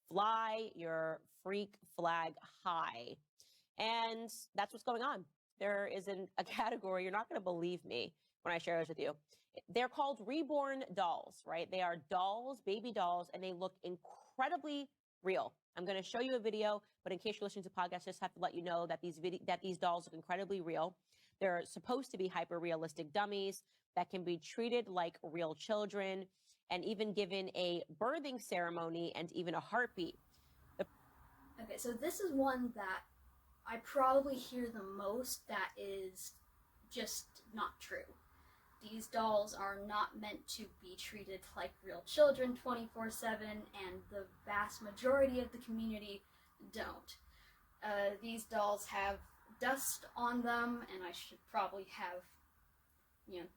fly your freak flag high. And that's what's going on. There is a category, you're not going to believe me when I share this with you. They're called reborn dolls, right? They are dolls, baby dolls, and they look incredibly real. I'm going to show you a video, but in case you're listening to podcasts, just have to let you know that these dolls look incredibly real. They're supposed to be hyper-realistic dummies that can be treated like real children and even given a birthing ceremony and even a heartbeat. Okay, so this is one that I probably hear the most that is just not true. These dolls are not meant to be treated like real children 24/7, and the vast majority of the community don't. These dolls have dust on them, and I should probably have,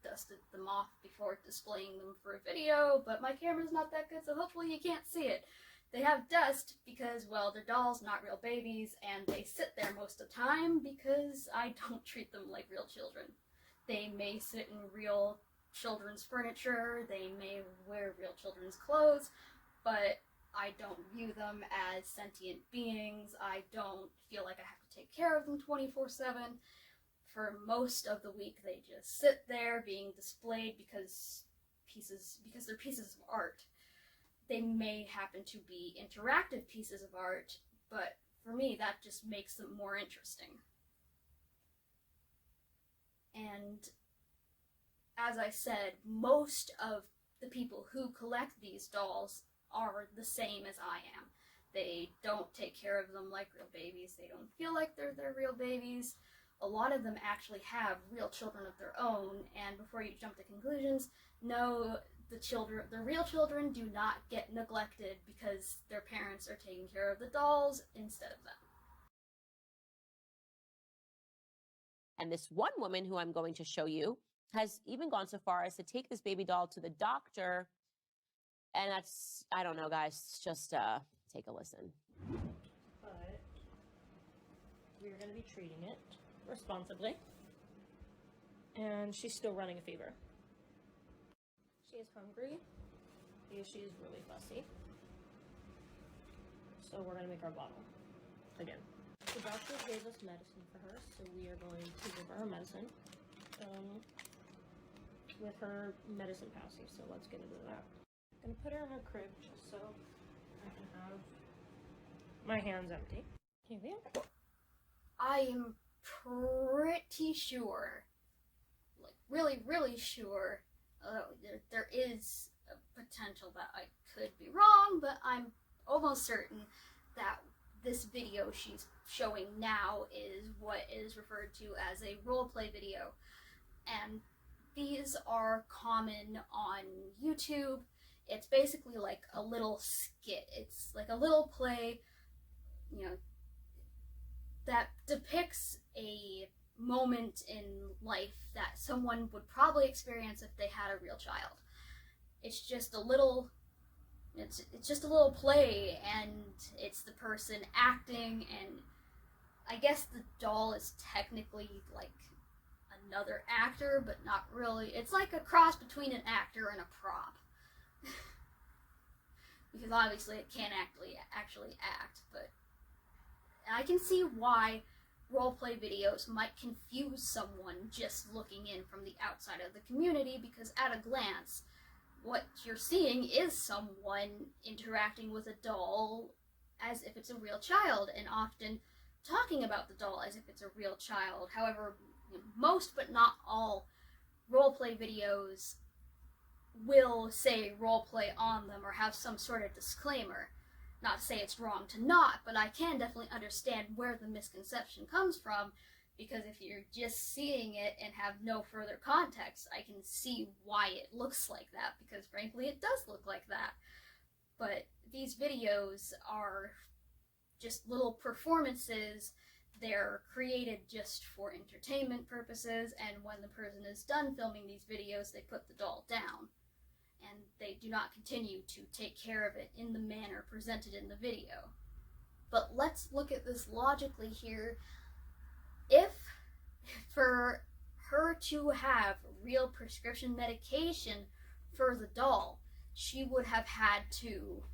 dusted them off before displaying them for a video, but my camera's not that good, so hopefully you can't see it. They have dust because, well, they're dolls, not real babies, and they sit there most of the time because I don't treat them like real children. They may sit in real children's furniture, they may wear real children's clothes, but I don't view them as sentient beings. I don't feel like I have to take care of them 24/7. For most of the week, they just sit there being displayed because they're pieces of art. They may happen to be interactive pieces of art, but for me, that just makes them more interesting. And as I said, most of the people who collect these dolls are the same as I am. They don't take care of them like real babies. They don't feel like they're their real babies. A lot of them actually have real children of their own, and before you jump to conclusions, no, the real children do not get neglected because their parents are taking care of the dolls instead of them. And this one woman who I'm going to show you has even gone so far as to take this baby doll to the doctor. And that's, I don't know, guys, just take a listen. But we're going to be treating it responsibly. And she's still running a fever. She is hungry because she is really fussy. So we're going to make our bottle again. The doctor gave us medicine for her, so we are going to give her medicine with her medicine passy. So let's get into that. I'm going to put her in her crib just so I can have my hands empty. Here we are. I am pretty sure, like really sure, there is a potential that I could be wrong, but I'm almost certain that this video she's showing now is what is referred to as a roleplay video. And these are common on YouTube. It's basically like a little skit. It's like a little play, that depicts a moment in life that someone would probably experience if they had a real child. It's just a little play, and it's the person acting, and I guess the doll is technically like another actor, but not really. It's like a cross between an actor and a prop. Because obviously it can't actually act, but I can see why roleplay videos might confuse someone just looking in from the outside of the community, because at a glance, what you're seeing is someone interacting with a doll as if it's a real child, and often talking about the doll as if it's a real child. However, most but not all roleplay videos will say roleplay on them or have some sort of disclaimer. Not to say it's wrong to not, but I can definitely understand where the misconception comes from, because if you're just seeing it and have no further context, I can see why it looks like that, because frankly it does look like that. But these videos are just little performances. They're created just for entertainment purposes, and when the person is done filming these videos, they put the doll down, and they do not continue to take care of it in the manner presented in the video. But let's look at this logically here. If for her to have real prescription medication for the doll, she would have had to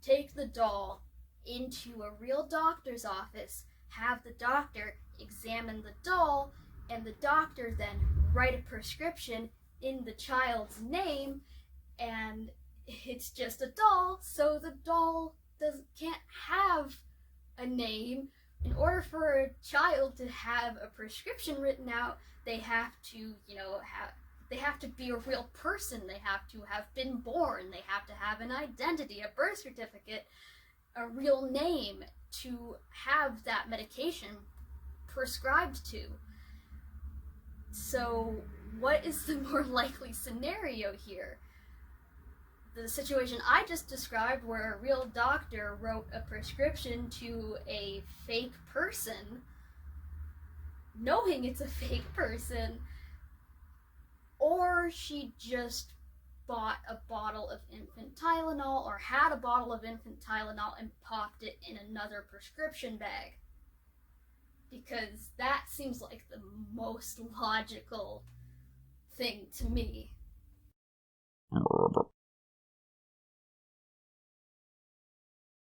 take the doll into a real doctor's office, have the doctor examine the doll, and the doctor then write a prescription in the child's name, and it's just a doll, so the doll can't have a name. In order for a child to have a prescription written out, they have to, they have to be a real person. They have to have been born. They have to have an identity, a birth certificate, a real name to have that medication prescribed to. So what is the more likely scenario here? The situation I just described, where a real doctor wrote a prescription to a fake person, knowing it's a fake person, or she just bought a bottle of infant Tylenol, or had a bottle of infant Tylenol and popped it in another prescription bag. Because that seems like the most logical thing to me.